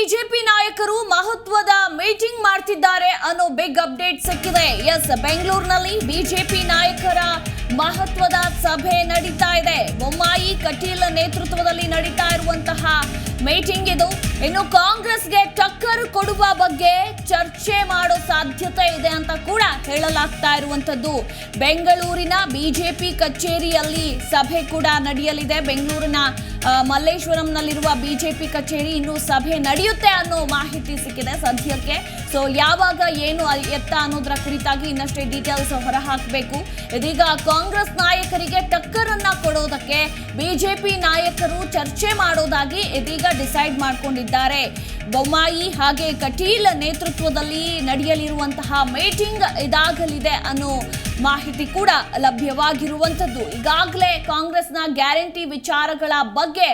BJP ನಾಯಕರು ಮಹತ್ವದ meeting ಮಾಡ್ತಿದ್ದಾರೆ ಅನ್ನೋ ಬಿಗ್ ಅಪ್ಡೇಟ್ ಸಿಕ್ಕಿದೆ. ಎಸ್, ಬೆಂಗಳೂರಿನಲ್ಲಿ ಬಿಜೆಪಿ ನಾಯಕರ ಮಹತ್ವದ ಸಭೆ ನಡೀತಾ ಇದೆ. ಬೊಮ್ಮಾಯಿ ಕಟೀಲ್ ನೇತೃತ್ವದಲ್ಲಿ ನಡೀತಾ ಇರುವಂತಹ ಮೀಟಿಂಗ್ ಇದು. ಇನ್ನು ಕಾಂಗ್ರೆಸ್ಗೆ ಟಕ್ಕರ್ ಕೊಡುವ ಬಗ್ಗೆ ಚರ್ಚೆ ಮಾಡೋ ಸಾಧ್ಯತೆ ಇದೆ ಅಂತ ಕೂಡ ಹೇಳಲಾಗ್ತಾ ಇರುವಂತದ್ದು. ಬೆಂಗಳೂರಿನ ಬಿಜೆಪಿ ಕಚೇರಿಯಲ್ಲಿ ಸಭೆ ಕೂಡ ನಡೆಯಲಿದೆ. ಬೆಂಗಳೂರಿನ ಮಲ್ಲೇಶ್ವರಂನಲ್ಲಿರುವ ಬಿಜೆಪಿ ಕಚೇರಿ ಇನ್ನು ಸಭೆ ನಡೆಯುತ್ತೆ ಅನ್ನೋ ಮಾಹಿತಿ ಸಿಕ್ಕಿದೆ ಸದ್ಯಕ್ಕೆ. ಸೊ ಯಾವಾಗ ಏನು ಎತ್ತ ಅನ್ನೋದರ ಕುರಿತಾಗಿ ಇನ್ನಷ್ಟೇ ಡೀಟೇಲ್ಸ್ ಹೊರಹಾಕಬೇಕು. ಇದೀಗ ಕಾಂಗ್ರೆಸ್ ನಾಯಕರಿಗೆ ಟಕ್ಕರ್ ಅನ್ನ ಕೊಡೋದಕ್ಕೆ ಬಿಜೆಪಿ ನಾಯಕರು ಚರ್ಚೆ ಮಾಡೋದಾಗಿ ಇದೀಗ ಡಿಸೈಡ್ ಮಾಡಿಕೊಂಡಿದ್ದಾರೆ. ಬೊಮ್ಮಾಯಿ ಹಾಗೆ ಕಟೀಲ್ ನೇತೃತ್ವದಲ್ಲಿ ನಡೆಯಲಿರುವಂತಹ ಮೀಟಿಂಗ್ ಇದಾಗಲಿದೆ ಅನ್ನೋ ಮಾಹಿತಿ ಕೂಡ ಲಭ್ಯವಾಗಿರುವಂತದ್ದು. ಈಗಾಗಲೇ ಕಾಂಗ್ರೆಸ್ನ ಗ್ಯಾರಂಟಿ ವಿಚಾರಗಳ ಬಗ್ಗೆ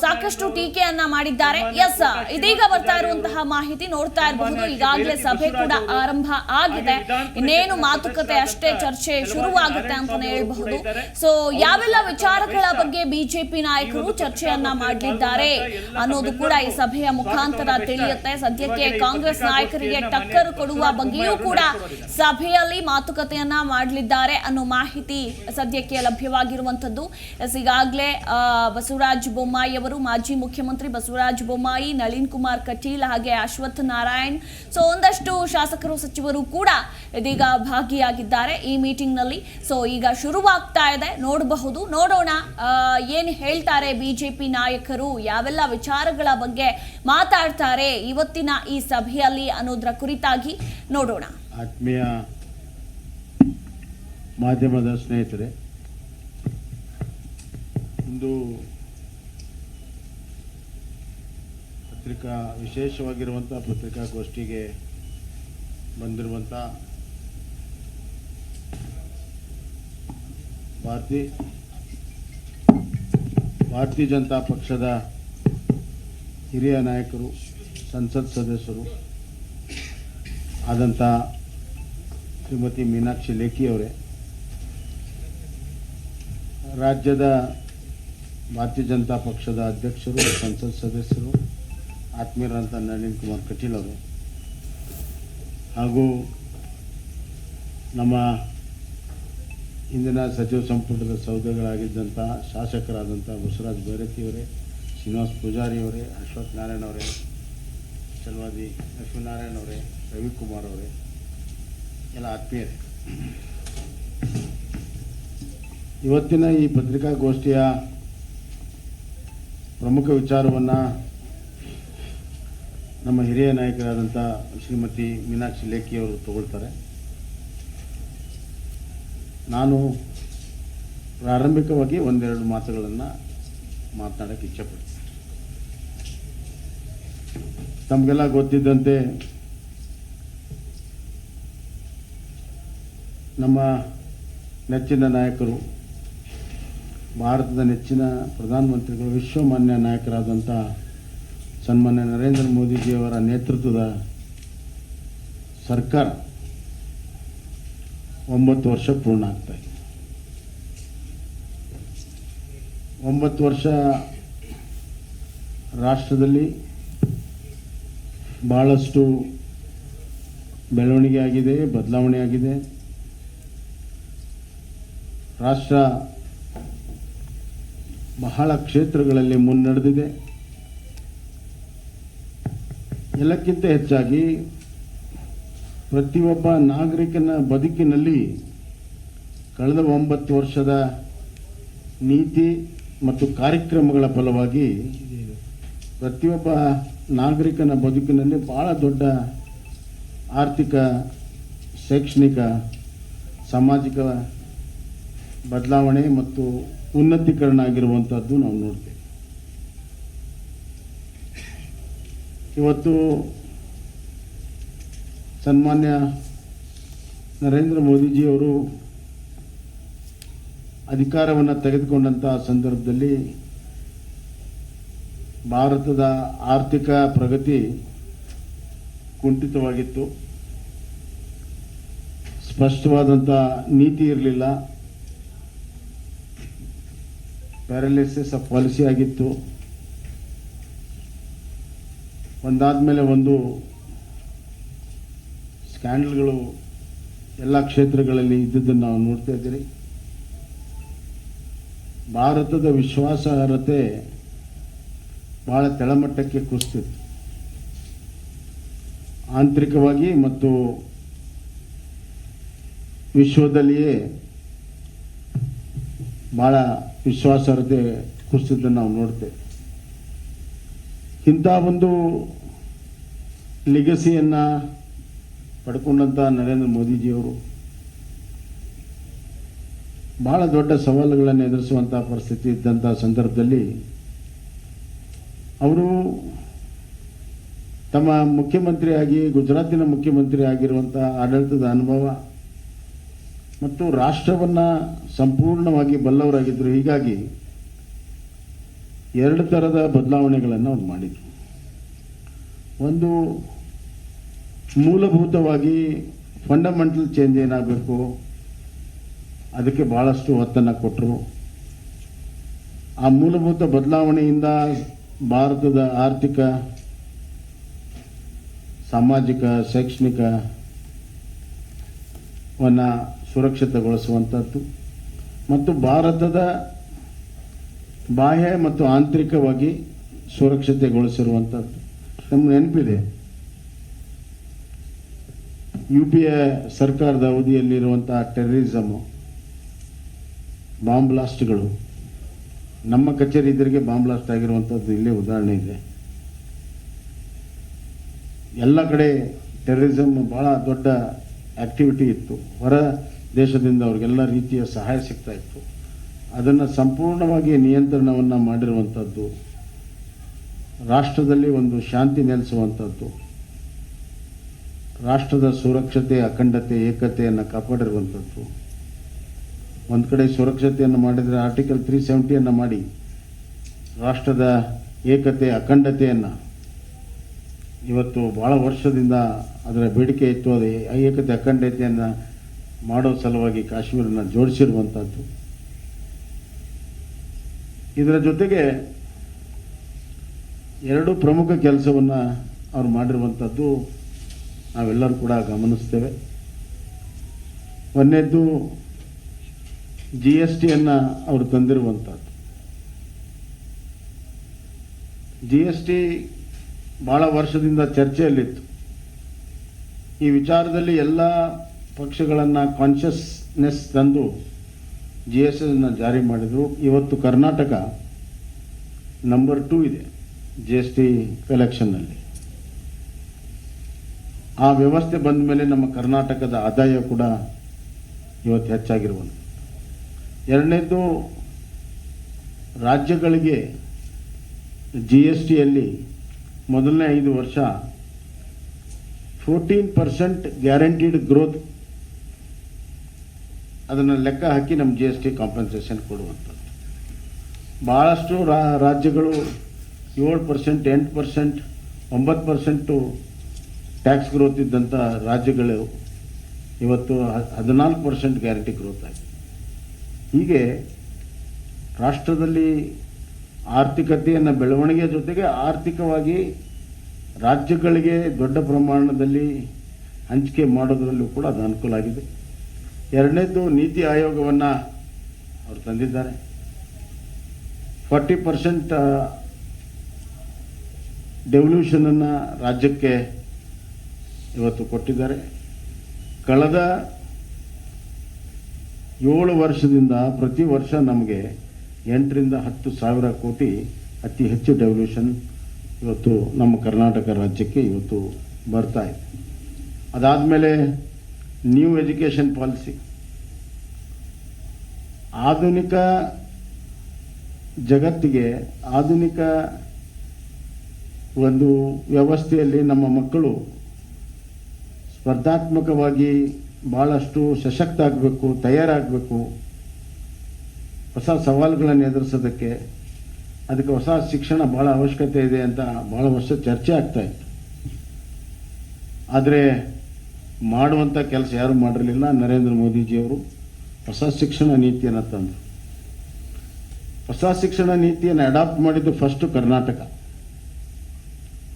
ಸಾಕಷ್ಟು ಟೀಕೆಯನ್ನ ಮಾಡಿದ್ದಾರೆ. ಎಸ್, ಇದೀಗ ಬರ್ತಾ ಇರುವಂತಹ ಮಾಹಿತಿ ನೋಡ್ತಾ ಇರಬಹುದು. ಈಗಾಗಲೇ ಸಭೆ ಕೂಡ ಆರಂಭ ಆಗಿದೆ. ಇನ್ನೇನು ಮಾತುಕತೆ ಅಷ್ಟೇ, ಚರ್ಚೆ ಶುರುವಾಗುತ್ತೆ ಅಂತಾನೆ ಹೇಳ್ಬಹುದು. ಸೊ ಯಾವೆಲ್ಲ ವಿಚಾರಗಳ ಬಗ್ಗೆ ಬಿಜೆಪಿ ನಾಯಕರು ಚರ್ಚೆಯನ್ನ ಮಾಡಲಿದ್ದಾರೆ ಅನ್ನೋದು ಕೂಡ ಈ ಸಭೆಯ ಮುಖಾಂತರ ತಿಳಿಯುತ್ತೆ. ಸದ್ಯಕ್ಕೆ ಕಾಂಗ್ರೆಸ್ ನಾಯಕರಿಗೆ ಟಕ್ಕರ್ ಕೊಡುವ ಬಗ್ಗೆಯೂ ಕೂಡ ಸಭೆಯಲ್ಲಿ ಮಾತುಕತೆಯನ್ನ ಮಾಡಲಿದ್ದಾರೆ ಅನ್ನೋ ಮಾಹಿತಿ ಸದ್ಯಕ್ಕೆ ಲಭ್ಯವಾಗಿರುವಂತದ್ದು. ಈಗಾಗಲೇ ಬಸವರಾಜ ಬೊಮ್ಮಾಯಿ ಅವರು, ಮಾಜಿ ಮುಖ್ಯಮಂತ್ರಿ ಬಸವರಾಜ ಬೊಮ್ಮಾಯಿ, ನಳಿನ್ ಕುಮಾರ್ ಕಟೀಲ್ ಹಾಗೆ ಅಶ್ವಥ್ ನಾರಾಯಣ್, ಸೊ ಒಂದಷ್ಟು ಶಾಸಕರು ಸಚಿವರು ಕೂಡ ಇದೀಗ ಭಾಗಿಯಾಗಿದ್ದಾರೆ ಈ ಮೀಟಿಂಗ್ ನಲ್ಲಿ. ಸೊ ಈಗ ಶುರುವಾಗ್ತಾ ಇದೆ, ನೋಡೋಣ ಏನ್ ಹೇಳ್ತಾರೆ ಬಿಜೆಪಿ ನಾಯಕರು, ಯಾವೆಲ್ಲ ವಿಚಾರಗಳ ಬಗ್ಗೆ ಮಾತಾಡ್ತಾರೆ ಇವತ್ತಿನ ಈ ಸಭೆಯಲ್ಲಿ ಅನ್ನೋದ್ರ ಕುರಿತಾಗಿ ನೋಡೋಣ. ಆತ್ಮೀಯ ಮಾಧ್ಯಮದ ಸ್ನೇಹಿತರೆ, ಇಂದು ವಿಶೇಷವಾಗಿರುವಂಥ ಪತ್ರಿಕಾಗೋಷ್ಠಿಗೆ ಬಂದಿರುವಂಥ ಭಾರತೀಯ ಜನತಾ ಪಕ್ಷದ ಹಿರಿಯ ನಾಯಕರು, ಸಂಸತ್ ಸದಸ್ಯರು ಆದಂಥ ಶ್ರೀಮತಿ ಮೀನಾಕ್ಷಿ ಲೇಖಿ ಅವರೇ, ರಾಜ್ಯದ ಭಾರತೀಯ ಜನತಾ ಪಕ್ಷದ ಅಧ್ಯಕ್ಷರು, ಸಂಸತ್ ಸದಸ್ಯರು, ಆತ್ಮೀಯರಂಥ ನಳಿನ್ ಕುಮಾರ್ ಕಟೀಲ್ ಅವರೇ, ಹಾಗೂ ನಮ್ಮ ಇಂದಿನ ಸಚಿವ ಸಂಪುಟದ ಸೌದೆಗಳಾಗಿದ್ದಂಥ ಶಾಸಕರಾದಂಥ ಬಸವರಾಜ ಬೈರತಿಯವರೇ, ಶ್ರೀನಿವಾಸ್ ಪೂಜಾರಿ ಅವರೇ, ಅಶ್ವಥ್ ನಾರಾಯಣ್ ಅವರೇ, ಚಲವಾದಿ ಲಕ್ಷ್ಮೀನಾರಾಯಣ್ ಅವರೇ, ರವಿಕುಮಾರ್ ಅವರೇ, ಎಲ್ಲ ಆತ್ಮೀಯರೇ, ಇವತ್ತಿನ ಈ ಪತ್ರಿಕಾಗೋಷ್ಠಿಯ ಪ್ರಮುಖ ವಿಚಾರವನ್ನು ನಮ್ಮ ಹಿರಿಯ ನಾಯಕರಾದಂಥ ಶ್ರೀಮತಿ ಮೀನಾಕ್ಷಿ ಲೇಖಿ ಅವರು ತಗೊಳ್ತಾರೆ. ನಾನು ಪ್ರಾರಂಭಿಕವಾಗಿ ಒಂದೆರಡು ಮಾತುಗಳನ್ನು ಮಾತನಾಡೋಕ್ಕೆ ಇಚ್ಛೆಪಡ್ತೀನಿ. ತಮಗೆಲ್ಲ ಗೊತ್ತಿದ್ದಂತೆ ನಮ್ಮ ನೆಚ್ಚಿನ ನಾಯಕರು, ಭಾರತದ ನೆಚ್ಚಿನ ಪ್ರಧಾನಮಂತ್ರಿಗಳು, ವಿಶ್ವಮಾನ್ಯ ನಾಯಕರಾದಂಥ ಸನ್ಮಾನ್ಯ ನರೇಂದ್ರ ಮೋದಿಜಿಯವರ ನೇತೃತ್ವದ ಸರ್ಕಾರ 9 ವರ್ಷ ಪೂರ್ಣ ಆಗ್ತಾ ಇದೆ. 9 ವರ್ಷ ರಾಷ್ಟ್ರದಲ್ಲಿ ಬಹಳಷ್ಟು ಬೆಳವಣಿಗೆ ಆಗಿದೆ, ಬದಲಾವಣೆ ಆಗಿದೆ. ರಾಷ್ಟ್ರ ಬಹಳ ಕ್ಷೇತ್ರಗಳಲ್ಲಿ ಮುನ್ನಡೆದಿದೆ. ಎಲ್ಲಕ್ಕಿಂತ ಹೆಚ್ಚಾಗಿ ಪ್ರತಿಯೊಬ್ಬ ನಾಗರಿಕನ ಬದುಕಿನಲ್ಲಿ ಕಳೆದ 9 ವರ್ಷದ ನೀತಿ ಮತ್ತು ಕಾರ್ಯಕ್ರಮಗಳ ಫಲವಾಗಿ ಪ್ರತಿಯೊಬ್ಬ ನಾಗರಿಕನ ಬದುಕಿನಲ್ಲಿ ಬಹಳ ದೊಡ್ಡ ಆರ್ಥಿಕ, ಶೈಕ್ಷಣಿಕ, ಸಾಮಾಜಿಕ ಬದಲಾವಣೆ ಮತ್ತು ಉನ್ನತೀಕರಣ ಆಗಿರುವಂಥದ್ದು ನಾವು ನೋಡ್ತೇವೆ. ಇವತ್ತು ಸನ್ಮಾನ್ಯ ನರೇಂದ್ರ ಮೋದಿಜಿಯವರು ಅಧಿಕಾರವನ್ನು ತೆಗೆದುಕೊಂಡಂಥ ಸಂದರ್ಭದಲ್ಲಿ ಭಾರತದ ಆರ್ಥಿಕ ಪ್ರಗತಿ ಕುಂಠಿತವಾಗಿತ್ತು. ಸ್ಪಷ್ಟವಾದಂಥ ನೀತಿ ಇರಲಿಲ್ಲ. ಪ್ಯಾರಾಲಿಸಿಸ್ ಆಫ್ ಪಾಲಿಸಿ ಆಗಿತ್ತು. ಒಂದಾದ ಮೇಲೆ ಒಂದು ಸ್ಕ್ಯಾಂಡಲ್ಗಳು ಎಲ್ಲ ಕ್ಷೇತ್ರಗಳಲ್ಲಿ ಇದ್ದುದನ್ನು ನಾವು ನೋಡ್ತಾ ಇದ್ದೀರಿ. ಭಾರತದ ವಿಶ್ವಾಸಾರ್ಹತೆ ಭಾಳ ಕೆಳಮಟ್ಟಕ್ಕೆ ಕುಸಿತಿತ್ತು, ಆಂತರಿಕವಾಗಿ ಮತ್ತು ವಿಶ್ವದಲ್ಲಿಯೇ ಭಾಳ ವಿಶ್ವಾಸಾರ್ಹತೆ ಕುಸಿತದ್ದನ್ನು ನಾವು ನೋಡ್ತೇವೆ. ಇಂಥ ಒಂದು ಲಿಗಸಿಯನ್ನು ಪಡ್ಕೊಂಡಂಥ ನರೇಂದ್ರ ಮೋದಿಜಿಯವರು ಭಾಳ ದೊಡ್ಡ ಸವಾಲುಗಳನ್ನು ಎದುರಿಸುವಂಥ ಪರಿಸ್ಥಿತಿ ಇದ್ದಂಥ ಸಂದರ್ಭದಲ್ಲಿ ಅವರು ತಮ್ಮ ಮುಖ್ಯಮಂತ್ರಿಯಾಗಿ ಗುಜರಾತಿನ ಮುಖ್ಯಮಂತ್ರಿ ಆಗಿರುವಂಥ ಆಡಳಿತದ ಅನುಭವ ಮತ್ತು ರಾಷ್ಟ್ರವನ್ನು ಸಂಪೂರ್ಣವಾಗಿ ಬಲ್ಲವರಾಗಿದ್ದರು. ಹೀಗಾಗಿ ಎರಡು ಥರದ ಬದಲಾವಣೆಗಳನ್ನು ಅವ್ರು ಮಾಡಿದರು. ಒಂದು ಮೂಲಭೂತವಾಗಿ ಫಂಡಮೆಂಟಲ್ ಚೇಂಜ್ ಏನಾಗಬೇಕು ಅದಕ್ಕೆ ಭಾಳಷ್ಟು ಒತ್ತನ್ನು ಕೊಟ್ಟರು. ಆ ಮೂಲಭೂತ ಬದಲಾವಣೆಯಿಂದ ಭಾರತದ ಆರ್ಥಿಕ, ಸಾಮಾಜಿಕ, ಶೈಕ್ಷಣಿಕವನ್ನು ಸುರಕ್ಷಿತಗೊಳಿಸುವಂಥದ್ದು ಮತ್ತು ಭಾರತದ ಬಾಹ್ಯ ಮತ್ತು ಆಂತರಿಕವಾಗಿ ಸುರಕ್ಷತೆಗೊಳಿಸಿರುವಂಥದ್ದು. ನಮ್ಗೆ ನೆನಪಿದೆ, UPA ಸರ್ಕಾರದ ಅವಧಿಯಲ್ಲಿರುವಂಥ ಟೆರರಿಸಮು, ಬಾಂಬ್ ಬ್ಲಾಸ್ಟ್ಗಳು, ನಮ್ಮ ಕಚೇರಿ ಎದುರಿಗೆ ಬಾಂಬ್ ಬ್ಲಾಸ್ಟ್ ಆಗಿರುವಂಥದ್ದು ಇಲ್ಲೇ ಉದಾಹರಣೆ ಇದೆ. ಎಲ್ಲ ಕಡೆ ಟೆರರಿಸಮ್ ಭಾಳ ದೊಡ್ಡ ಆ್ಯಕ್ಟಿವಿಟಿ ಇತ್ತು. ಹೊರ ದೇಶದಿಂದ ಅವ್ರಿಗೆಲ್ಲ ರೀತಿಯ ಸಹಾಯ ಸಿಗ್ತಾ ಇತ್ತು. ಅದನ್ನು ಸಂಪೂರ್ಣವಾಗಿ ನಿಯಂತ್ರಣವನ್ನು ಮಾಡಿರುವಂಥದ್ದು, ರಾಷ್ಟ್ರದಲ್ಲಿ ಒಂದು ಶಾಂತಿ ನೆಲೆಸುವಂಥದ್ದು, ರಾಷ್ಟ್ರದ ಸುರಕ್ಷತೆ, ಅಖಂಡತೆ, ಏಕತೆಯನ್ನು ಕಾಪಾಡಿರುವಂಥದ್ದು. ಒಂದು ಕಡೆ ಸುರಕ್ಷತೆಯನ್ನು ಮಾಡಿದರೆ ಆರ್ಟಿಕಲ್ 370 ಮಾಡಿ ರಾಷ್ಟ್ರದ ಏಕತೆ, ಅಖಂಡತೆಯನ್ನು ಇವತ್ತು ಭಾಳ ವರ್ಷದಿಂದ ಅದರ ಬೇಡಿಕೆ ಇತ್ತು. ಅದು ಏಕತೆ, ಅಖಂಡತೆಯನ್ನು ಮಾಡೋ ಸಲುವಾಗಿ ಕಾಶ್ಮೀರನ ಜೋಡಿಸಿರುವಂಥದ್ದು. ಇದರ ಜೊತೆಗೆ ಎರಡು ಪ್ರಮುಖ ಕೆಲಸವನ್ನು ಅವ್ರು ಮಾಡಿರುವಂಥದ್ದು ನಾವೆಲ್ಲರೂ ಕೂಡ ಗಮನಿಸ್ತೇವೆ. ಒಂದನೇದ್ದು GSTಯನ್ನು ಅವರು ತಂದಿರುವಂಥದ್ದು. GST ಭಾಳ ವರ್ಷದಿಂದ ಚರ್ಚೆಯಲ್ಲಿತ್ತು. ಈ ವಿಚಾರದಲ್ಲಿ ಎಲ್ಲ ಪಕ್ಷಗಳನ್ನು ಕಾನ್ಷಿಯಸ್ನೆಸ್ ತಂದು GSTಯನ್ನು ಜಾರಿ ಮಾಡಿದರು. ಇವತ್ತು ಕರ್ನಾಟಕ ನಂಬರ್ 2 ಇದೆ GST ಕಲೆಕ್ಷನ್ನಲ್ಲಿ. ಆ ವ್ಯವಸ್ಥೆ ಬಂದ ಮೇಲೆ ನಮ್ಮ ಕರ್ನಾಟಕದ ಆದಾಯ ಕೂಡ ಇವತ್ತು ಹೆಚ್ಚಾಗಿರುವಂಥದ್ದು. ಎರಡನೇದು, ರಾಜ್ಯಗಳಿಗೆ GSTಯಲ್ಲಿ ಮೊದಲನೇ 5 ವರ್ಷ 14% ಗ್ಯಾರಂಟಿಡ್ ಗ್ರೋತ್ ಅದನ್ನು ಲೆಕ್ಕ ಹಾಕಿ ನಮ್ಮ GST ಕಾಂಪನ್ಸೇಷನ್ ಕೊಡುವಂಥದ್ದು. ಭಾಳಷ್ಟು ರಾಜ್ಯಗಳು 7%, 8%, 9% ಟ್ಯಾಕ್ಸ್ ಗ್ರೋತ್ ಇದ್ದಂಥ ರಾಜ್ಯಗಳು ಇವತ್ತು 14% ಗ್ಯಾರಂಟಿ ಗ್ರೋತ್ ಆಗಿದೆ. ಹೀಗೆ ರಾಷ್ಟ್ರದಲ್ಲಿ ಆರ್ಥಿಕತೆಯನ್ನು ಬೆಳವಣಿಗೆಯ ಜೊತೆಗೆ ಆರ್ಥಿಕವಾಗಿ ರಾಜ್ಯಗಳಿಗೆ ದೊಡ್ಡ ಪ್ರಮಾಣದಲ್ಲಿ ಹಂಚಿಕೆ ಮಾಡೋದರಲ್ಲೂ ಕೂಡ ಅದು ಅನುಕೂಲ ಆಗಿದೆ. ಎರಡನೇದು, ನೀತಿ ಆಯೋಗವನ್ನು ಅವರು ತಂದಿದ್ದಾರೆ. 40% ಡೆವಲ್ಯೂಷನನ್ನು ರಾಜ್ಯಕ್ಕೆ ಇವತ್ತು ಕೊಟ್ಟಿದ್ದಾರೆ. ಕಳೆದ 7 ವರ್ಷದಿಂದ ಪ್ರತಿ ವರ್ಷ ನಮಗೆ 8 ರಿಂದ 10 ಸಾವಿರ ಕೋಟಿ ಅತಿ ಹೆಚ್ಚು ಡೆವಲ್ಯೂಷನ್ ಇವತ್ತು ನಮ್ಮ ಕರ್ನಾಟಕ ರಾಜ್ಯಕ್ಕೆ ಇವತ್ತು ಬರ್ತಾ ಇದೆ. ಅದಾದಮೇಲೆ ನ್ಯೂ ಎಜುಕೇಷನ್ ಪಾಲಿಸಿ, ಆಧುನಿಕ ಜಗತ್ತಿಗೆ, ಆಧುನಿಕ ಒಂದು ವ್ಯವಸ್ಥೆಯಲ್ಲಿ ನಮ್ಮ ಮಕ್ಕಳು ಸ್ಪರ್ಧಾತ್ಮಕವಾಗಿ ಭಾಳಷ್ಟು ಸಶಕ್ತ ಆಗಬೇಕು, ತಯಾರಾಗಬೇಕು, ಹೊಸ ಸವಾಲುಗಳನ್ನು ಎದುರಿಸೋದಕ್ಕೆ. ಅದಕ್ಕೆ ಹೊಸ ಶಿಕ್ಷಣ ಭಾಳ ಅವಶ್ಯಕತೆ ಇದೆ ಅಂತ ಭಾಳ ವರ್ಷ ಚರ್ಚೆ ಆಗ್ತಾ ಇತ್ತು. ಆದರೆ ಮಾಡುವಂಥ ಕೆಲಸ ಯಾರೂ ಮಾಡಿರಲಿಲ್ಲ. ನರೇಂದ್ರ ಮೋದಿಜಿಯವರು ಹೊಸ ಶಿಕ್ಷಣ ನೀತಿಯನ್ನು ತಂದರು. ಹೊಸ ಶಿಕ್ಷಣ ನೀತಿಯನ್ನು ಅಡಾಪ್ಟ್ ಮಾಡಿದ್ದು first Karnataka.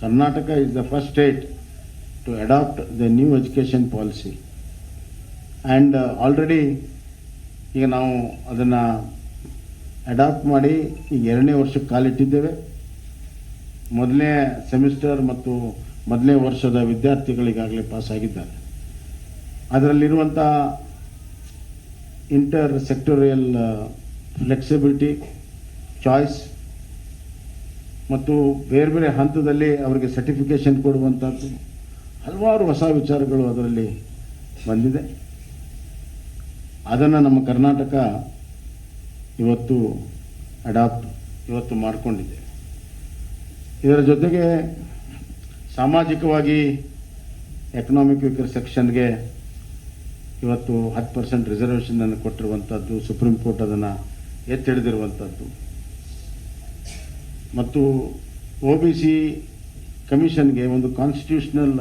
Karnataka is the first state to adopt the new education policy. And already ಈಗ ನಾವು ಅದನ್ನು ಅಡಾಪ್ಟ್ ಮಾಡಿ ಈಗ 2ನೇ ವರ್ಷಕ್ಕೆ ಕಾಲಿಟ್ಟಿದ್ದೇವೆ. ಮೊದಲನೇ ಸೆಮಿಸ್ಟರ್ ಮತ್ತು ಮೊದಲನೇ ವರ್ಷದ ವಿದ್ಯಾರ್ಥಿಗಳಿಗಾಗಲೇ ಪಾಸ್ ಆಗಿದ್ದಾರೆ. ಅದರಲ್ಲಿರುವಂಥ ಇಂಟರ್ ಸೆಕ್ಟೋರಿಯಲ್ ಫ್ಲೆಕ್ಸಿಬಿಲಿಟಿ, ಚಾಯ್ಸ್ ಮತ್ತು ಬೇರೆ ಬೇರೆ ಹಂತದಲ್ಲಿ ಅವರಿಗೆ ಸರ್ಟಿಫಿಕೇಷನ್ ಕೊಡುವಂಥದ್ದು ಹಲವಾರು ಹೊಸ ವಿಚಾರಗಳು ಅದರಲ್ಲಿ ಬಂದಿದೆ. ಅದನ್ನು ನಮ್ಮ ಕರ್ನಾಟಕ ಇವತ್ತು ಮಾಡಿಕೊಂಡಿದೆ. ಇದರ ಜೊತೆಗೆ ಸಾಮಾಜಿಕವಾಗಿ ಎಕನಾಮಿಕ್ ವೀಕರ್ ಸೆಕ್ಷನ್ಗೆ ಇವತ್ತು 10% ರಿಸರ್ವೇಷನನ್ನು ಕೊಟ್ಟಿರುವಂಥದ್ದು, ಸುಪ್ರೀಂ ಕೋರ್ಟ್ ಅದನ್ನು ಎತ್ತಿ ಹಿಡಿದಿರುವಂಥದ್ದು ಮತ್ತು OBC ಕಮಿಷನ್ಗೆ ಒಂದು ಕಾನ್ಸ್ಟಿಟ್ಯೂಷನಲ್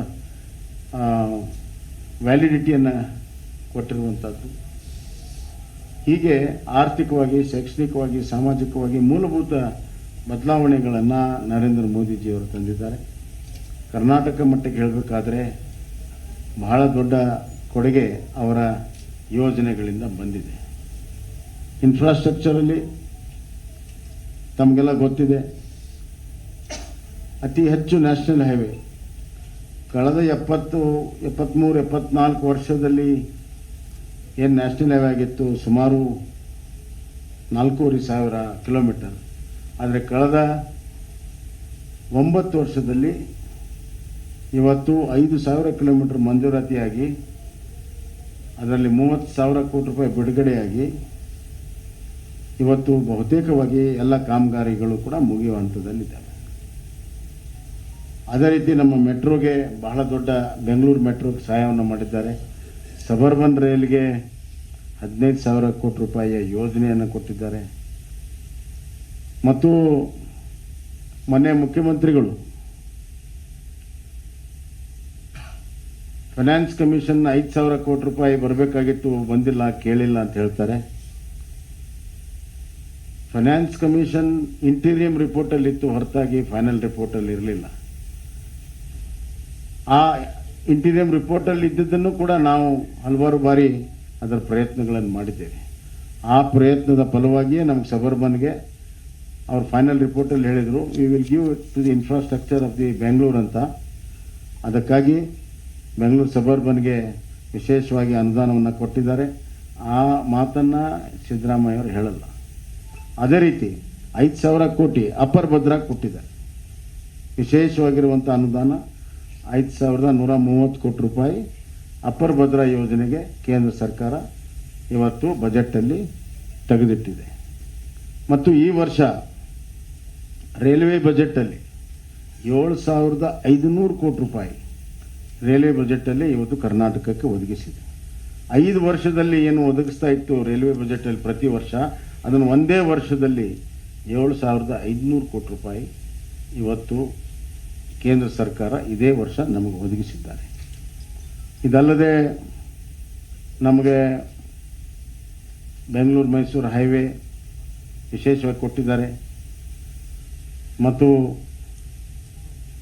ವ್ಯಾಲಿಡಿಟಿಯನ್ನು ಕೊಟ್ಟಿರುವಂಥದ್ದು. ಹೀಗೆ ಆರ್ಥಿಕವಾಗಿ, ಶೈಕ್ಷಣಿಕವಾಗಿ, ಸಾಮಾಜಿಕವಾಗಿ ಮೂಲಭೂತ ಬದಲಾವಣೆಗಳನ್ನು ನರೇಂದ್ರ ಮೋದಿಜಿಯವರು ತಂದಿದ್ದಾರೆ. ಕರ್ನಾಟಕ ಮಟ್ಟಕ್ಕೆ ಹೇಳಬೇಕಾದ್ರೆ ಬಹಳ ದೊಡ್ಡ ಕೊಡುಗೆ ಅವರ ಯೋಜನೆಗಳಿಂದ ಬಂದಿದೆ. ಇನ್ಫ್ರಾಸ್ಟ್ರಕ್ಚರಲ್ಲಿ ತಮಗೆಲ್ಲ ಗೊತ್ತಿದೆ, ಅತಿ ಹೆಚ್ಚು ನ್ಯಾಷನಲ್ ಹೈವೇ ಕಳೆದ 73-74 ವರ್ಷದಲ್ಲಿ ಏನು ನ್ಯಾಷನಲ್ ಹೈವೇ ಆಗಿತ್ತು ಸುಮಾರು 4,500 ಕಿಲೋಮೀಟರ್. ಆದರೆ ಕಳೆದ 9 ವರ್ಷದಲ್ಲಿ ಇವತ್ತು 5,000 ಕಿಲೋಮೀಟರ್ ಮಂಜೂರಾತಿಯಾಗಿ ಅದರಲ್ಲಿ 30,000 ಕೋಟಿ ರೂಪಾಯಿ ಬಿಡುಗಡೆಯಾಗಿ ಇವತ್ತು ಬಹುತೇಕವಾಗಿ ಎಲ್ಲ ಕಾಮಗಾರಿಗಳು ಕೂಡ ಮುಗಿಯುವ ಹಂತದಲ್ಲಿದ್ದಾವೆ. ಅದೇ ರೀತಿ ನಮ್ಮ ಮೆಟ್ರೋಗೆ ಬಹಳ ದೊಡ್ಡ ಬೆಂಗಳೂರು ಮೆಟ್ರೋಗೆ ಸಹಾಯವನ್ನು ಮಾಡಿದ್ದಾರೆ. ಸಬರ್ಬನ್ ರೈಲ್ಗೆ 15,000 ಕೋಟಿ ರೂಪಾಯಿಯ ಯೋಜನೆಯನ್ನು ಕೊಟ್ಟಿದ್ದಾರೆ. ಮತ್ತು ಮೊನ್ನೆ ಮುಖ್ಯಮಂತ್ರಿಗಳು ಫೈನಾನ್ಸ್ ಕಮಿಷನ್ 5,000 ಕೋಟಿ ರೂಪಾಯಿ ಬರಬೇಕಾಗಿತ್ತು, ಬಂದಿಲ್ಲ, ಕೇಳಿಲ್ಲ ಅಂತ ಹೇಳ್ತಾರೆ. ಫೈನಾನ್ಸ್ ಕಮಿಷನ್ ಇಂಟೀರಿಯಂ ರಿಪೋರ್ಟಲ್ಲಿ ಇತ್ತು, ಹೊರತಾಗಿ ಫೈನಲ್ ರಿಪೋರ್ಟಲ್ಲಿ ಇರಲಿಲ್ಲ. ಆ ಇಂಟೀರಿಯಂ ರಿಪೋರ್ಟಲ್ಲಿ ಇದ್ದದ್ದನ್ನು ಕೂಡ ನಾವು ಹಲವಾರು ಬಾರಿ ಅದರ ಪ್ರಯತ್ನಗಳನ್ನು ಮಾಡಿದ್ದೇವೆ. ಆ ಪ್ರಯತ್ನದ ಫಲವಾಗಿಯೇ ನಮಗೆ ಸಬರ್ಬನ್ಗೆ ಅವ್ರು ಫೈನಲ್ ರಿಪೋರ್ಟಲ್ಲಿ ಹೇಳಿದರು, we will give to the infrastructure of the Bengaluru ಅಂತ. ಅದಕ್ಕಾಗಿ ಬೆಂಗಳೂರು ಸಬರ್ಬನ್ಗೆ ವಿಶೇಷವಾಗಿ ಅನುದಾನವನ್ನು ಕೊಟ್ಟಿದ್ದಾರೆ. ಆ ಮಾತನ್ನು ಸಿದ್ದರಾಮಯ್ಯವರು ಹೇಳಲ್ಲ. ಅದೇ ರೀತಿ 5,000 ಕೋಟಿ ಅಪ್ಪರ್ ಭದ್ರಾಗೆ ಕೊಟ್ಟಿದ್ದಾರೆ. ವಿಶೇಷವಾಗಿರುವಂಥ ಅನುದಾನ 5,130 ಕೋಟಿ ರೂಪಾಯಿ ಅಪ್ಪರ್ ಭದ್ರಾ ಯೋಜನೆಗೆ ಕೇಂದ್ರ ಸರ್ಕಾರ ಇವತ್ತು ಬಜೆಟಲ್ಲಿ ತೆಗೆದಿಟ್ಟಿದೆ. ಮತ್ತು ಈ ವರ್ಷ ರೈಲ್ವೆ ಬಜೆಟಲ್ಲಿ 7,500 ಕೋಟಿ ರೂಪಾಯಿ ರೈಲ್ವೆ ಬಜೆಟಲ್ಲಿ ಇವತ್ತು ಕರ್ನಾಟಕಕ್ಕೆ ಒದಗಿಸಿದೆ. 5 ವರ್ಷದಲ್ಲಿ ಏನು ಒದಗಿಸ್ತಾ ಇತ್ತು ರೈಲ್ವೆ ಬಜೆಟಲ್ಲಿ ಪ್ರತಿ ವರ್ಷ, ಅದನ್ನು ಒಂದೇ ವರ್ಷದಲ್ಲಿ 7,500 ಕೋಟಿ ರೂಪಾಯಿ ಇವತ್ತು ಕೇಂದ್ರ ಸರ್ಕಾರ ಇದೇ ವರ್ಷ ನಮಗೆ ಒದಗಿಸಿದ್ದಾರೆ. ಇದಲ್ಲದೆ ನಮಗೆ ಬೆಂಗಳೂರು ಮೈಸೂರು ಹೈವೇ ವಿಶೇಷವಾಗಿ ಕೊಟ್ಟಿದ್ದಾರೆ. ಮತ್ತು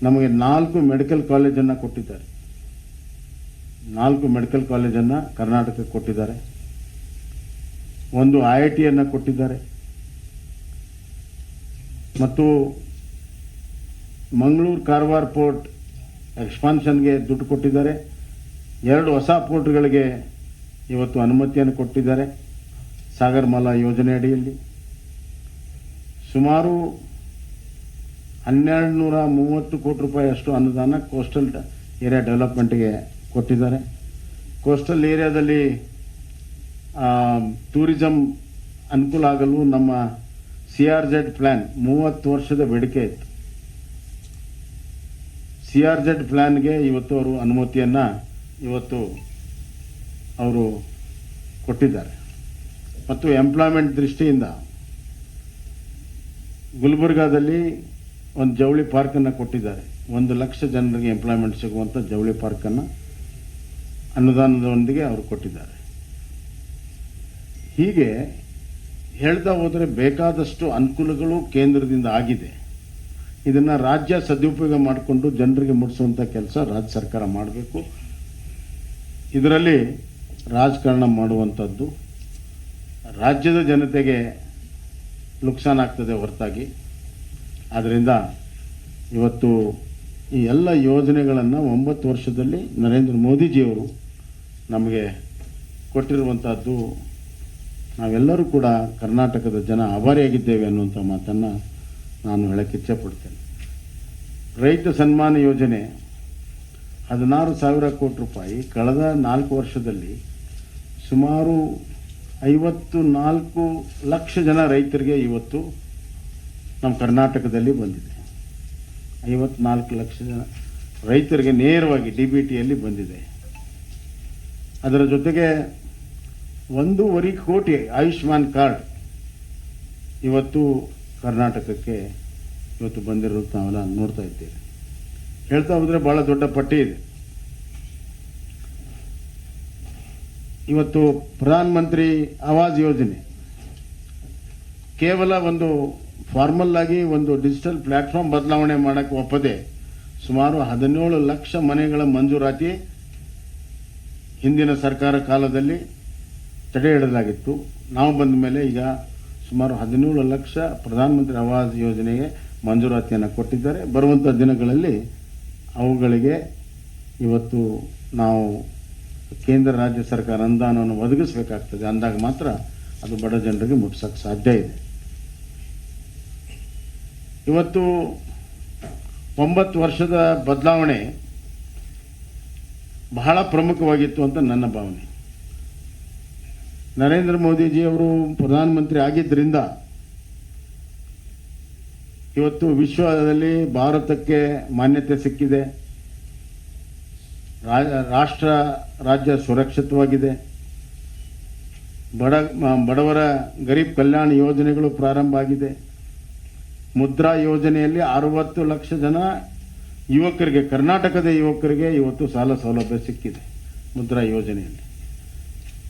ನಮಗೆ 4 ಮೆಡಿಕಲ್ ಕಾಲೇಜನ್ನು ಕೊಟ್ಟಿದ್ದಾರೆ. 4 ಮೆಡಿಕಲ್ ಕಾಲೇಜನ್ನು ಕರ್ನಾಟಕಕ್ಕೆ ಕೊಟ್ಟಿದ್ದಾರೆ. ಒಂದು IITಯನ್ನು ಕೊಟ್ಟಿದ್ದಾರೆ. ಮತ್ತು ಮಂಗಳೂರು ಕಾರವಾರ ಪೋರ್ಟ್ ಎಕ್ಸ್ಪಾನ್ಷನ್ಗೆ ದುಡ್ಡು ಕೊಟ್ಟಿದ್ದಾರೆ. 2 ಹೊಸ ಪೋರ್ಟ್ಗಳಿಗೆ ಇವತ್ತು ಅನುಮತಿಯನ್ನು ಕೊಟ್ಟಿದ್ದಾರೆ. ಸಾಗರಮಾಲಾ ಯೋಜನೆ ಅಡಿಯಲ್ಲಿ ಸುಮಾರು 1,230 ಕೋಟಿ ರೂಪಾಯಿ ಅಷ್ಟು ಅನುದಾನ ಕೋಸ್ಟಲ್ ಏರಿಯಾ ಡೆವಲಪ್ಮೆಂಟ್ಗೆ ಕೊಟ್ಟಿದ್ದಾರೆ. ಕೋಸ್ಟಲ್ ಏರಿಯಾದಲ್ಲಿ ಟೂರಿಸಂ ಅನುಕೂಲ ಆಗಲು ನಮ್ಮ CRZ ಪ್ಲ್ಯಾನ್ 30 ವರ್ಷದ ಬೇಡಿಕೆ ಇತ್ತು. CRZ ಪ್ಲ್ಯಾನ್ಗೆ ಇವತ್ತು ಅವರು ಅನುಮತಿಯನ್ನು ಇವತ್ತು ಅವರು ಕೊಟ್ಟಿದ್ದಾರೆ. ಮತ್ತು ಎಂಪ್ಲಾಯ್ಮೆಂಟ್ ದೃಷ್ಟಿಯಿಂದ ಗುಲ್ಬರ್ಗಾದಲ್ಲಿ ಒಂದು ಜವಳಿ ಪಾರ್ಕನ್ನು ಕೊಟ್ಟಿದ್ದಾರೆ. 1 ಲಕ್ಷ ಜನರಿಗೆ ಎಂಪ್ಲಾಯ್ಮೆಂಟ್ ಸಿಗುವಂಥ ಜವಳಿ ಪಾರ್ಕನ್ನು ಅನುದಾನದೊಂದಿಗೆ ಅವರು ಕೊಟ್ಟಿದ್ದಾರೆ. ಹೀಗೆ ಹೇಳ್ತಾ ಹೋದರೆ ಬೇಕಾದಷ್ಟು ಅನುಕೂಲಗಳು ಕೇಂದ್ರದಿಂದ ಆಗಿದೆ. ಇದನ್ನು ರಾಜ್ಯ ಸದುಪಯೋಗ ಮಾಡಿಕೊಂಡು ಜನರಿಗೆ ಮುಟ್ಟಿಸುವಂಥ ಕೆಲಸ ರಾಜ್ಯ ಸರ್ಕಾರ ಮಾಡಬೇಕು. ಇದರಲ್ಲಿ ರಾಜಕಾರಣ ಮಾಡುವಂಥದ್ದು ರಾಜ್ಯದ ಜನತೆಗೆ ನುಕ್ಸಾನ ಆಗ್ತದೆ ಹೊರತಾಗಿ. ಆದ್ದರಿಂದ ಇವತ್ತು ಈ ಎಲ್ಲ ಯೋಜನೆಗಳನ್ನು 9 ವರ್ಷದಲ್ಲಿ ನರೇಂದ್ರ ಮೋದಿಜಿಯವರು ನಮಗೆ ಕೊಟ್ಟಿರುವಂಥದ್ದು ನಾವೆಲ್ಲರೂ ಕೂಡ ಕರ್ನಾಟಕದ ಜನ ಆಭಾರಿಯಾಗಿದ್ದೇವೆ ಅನ್ನುವಂಥ ಮಾತನ್ನು ನಾನು ಹೇಳಕ್ಕೆ ಇಚ್ಛೆಪಡ್ತೇನೆ. ರೈತ ಸನ್ಮಾನ ಯೋಜನೆ 16,000 ಕೋಟಿ ರೂಪಾಯಿ ಕಳೆದ 4 ವರ್ಷದಲ್ಲಿ ಸುಮಾರು 54 ಲಕ್ಷ ಜನ ರೈತರಿಗೆ ಇವತ್ತು ನಮ್ಮ ಕರ್ನಾಟಕದಲ್ಲಿ ಬಂದಿದೆ. 54 ಲಕ್ಷ ಜನ ರೈತರಿಗೆ ನೇರವಾಗಿ DBTಯಲ್ಲಿ ಬಂದಿದೆ. ಅದರ ಜೊತೆಗೆ 1.5 ಕೋಟಿ ಆಯುಷ್ಮಾನ್ ಕಾರ್ಡ್ ಇವತ್ತು ಕರ್ನಾಟಕಕ್ಕೆ ಇವತ್ತು ಬಂದಿರೋದು ನಾವೆಲ್ಲ ನೋಡ್ತಾ ಇದ್ದೇವೆ. ಹೇಳ್ತಾ ಹೋದರೆ ಭಾಳ ದೊಡ್ಡ ಪಟ್ಟಿ ಇದೆ. ಇವತ್ತು ಪ್ರಧಾನ ಮಂತ್ರಿ ಆವಾಸ್ ಯೋಜನೆ ಕೇವಲ ಒಂದು ಫಾರ್ಮಲ್ ಆಗಿ ಒಂದು ಡಿಜಿಟಲ್ ಪ್ಲಾಟ್ಫಾರ್ಮ್ ಬದಲಾವಣೆ ಮಾಡೋಕ್ಕೆ ಒಪ್ಪದೆ ಸುಮಾರು 17 ಲಕ್ಷ ಮನೆಗಳ ಮಂಜೂರಾತಿ ಹಿಂದಿನ ಸರ್ಕಾರ ಕಾಲದಲ್ಲಿ ತಡೆ ಹಿಡಿದಾಗಿತ್ತು. ನಾವು ಬಂದ ಮೇಲೆ ಈಗ ಸುಮಾರು 17 ಲಕ್ಷ ಪ್ರಧಾನಮಂತ್ರಿ ಆವಾಸ್ ಯೋಜನೆಗೆ ಮಂಜೂರಾತಿಯನ್ನು ಕೊಟ್ಟಿದ್ದಾರೆ. ಬರುವಂಥ ದಿನಗಳಲ್ಲಿ ಅವುಗಳಿಗೆ ಇವತ್ತು ನಾವು ಕೇಂದ್ರ ರಾಜ್ಯ ಸರ್ಕಾರ ಅನುದಾನವನ್ನು ಒದಗಿಸಬೇಕಾಗ್ತದೆ. ಅಂದಾಗ ಮಾತ್ರ ಅದು ಬಡ ಜನರಿಗೆ ಮುಟ್ಟಿಸೋಕ್ಕೆ ಸಾಧ್ಯ ಇದೆ. ಇವತ್ತು 9 ವರ್ಷದ ಬದಲಾವಣೆ ಬಹಳ ಪ್ರಮುಖವಾಗಿತ್ತು ಅಂತ ನನ್ನ ಭಾವನೆ. ನರೇಂದ್ರ ಮೋದಿಜಿಯವರು ಪ್ರಧಾನಮಂತ್ರಿ ಆಗಿದ್ದರಿಂದ ಇವತ್ತು ವಿಶ್ವದಲ್ಲಿ ಭಾರತಕ್ಕೆ ಮಾನ್ಯತೆ ಸಿಕ್ಕಿದೆ. ರಾಷ್ಟ್ರ ರಾಜ್ಯ ಸುರಕ್ಷಿತವಾಗಿದೆ. ಬಡವರ ಗರೀಬ್ ಕಲ್ಯಾಣ ಯೋಜನೆಗಳು ಪ್ರಾರಂಭ ಆಗಿದೆ. ಮುದ್ರಾ ಯೋಜನೆಯಲ್ಲಿ 60 ಲಕ್ಷ ಜನ ಯುವಕರಿಗೆ, ಕರ್ನಾಟಕದ ಯುವಕರಿಗೆ ಇವತ್ತು ಸಾಲ ಸೌಲಭ್ಯ ಸಿಕ್ಕಿದೆ. ಮುದ್ರಾ ಯೋಜನೆಯಲ್ಲಿ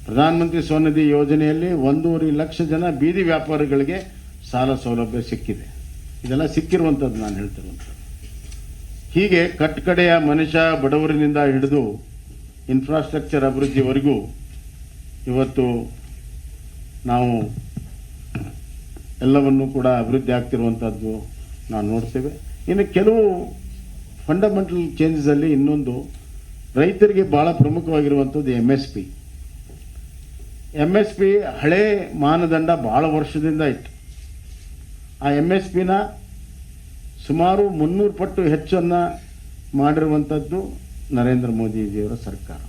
ಪ್ರಧಾನಮಂತ್ರಿ ಸ್ವನಿಧಿ ಯೋಜನೆಯಲ್ಲಿ 1.5 ಲಕ್ಷ ಜನ ಬೀದಿ ವ್ಯಾಪಾರಿಗಳಿಗೆ ಸಾಲ ಸೌಲಭ್ಯ ಸಿಕ್ಕಿದೆ. ಇದೆಲ್ಲ ಸಿಕ್ಕಿರುವಂಥದ್ದು ನಾನು ಹೇಳ್ತಿರುವಂಥದ್ದು. ಹೀಗೆ ಕಟ್ಟಕಡೆಯ ಮನುಷ್ಯ ಬಡವರಿನಿಂದ ಹಿಡಿದು ಇನ್ಫ್ರಾಸ್ಟ್ರಕ್ಚರ್ ಅಭಿವೃದ್ಧಿವರೆಗೂ ಇವತ್ತು ನಾವು ಎಲ್ಲವನ್ನೂ ಕೂಡ ಅಭಿವೃದ್ಧಿ ಆಗ್ತಿರುವಂಥದ್ದು ನಾವು ನೋಡ್ತೇವೆ. ಇನ್ನು ಕೆಲವು ಫಂಡಮೆಂಟಲ್ ಚೇಂಜಸಲ್ಲಿ ಇನ್ನೊಂದು ರೈತರಿಗೆ ಭಾಳ ಪ್ರಮುಖವಾಗಿರುವಂಥದ್ದು MSP ಹಳೆ ಮಾನದಂಡ ಭಾಳ ವರ್ಷದಿಂದ ಇತ್ತು. ಆ MSPನ ಸುಮಾರು 300 ಪಟ್ಟು ಹೆಚ್ಚನ್ನು ಮಾಡಿರುವಂಥದ್ದು ನರೇಂದ್ರ ಮೋದಿಜಿಯವರ ಸರ್ಕಾರ.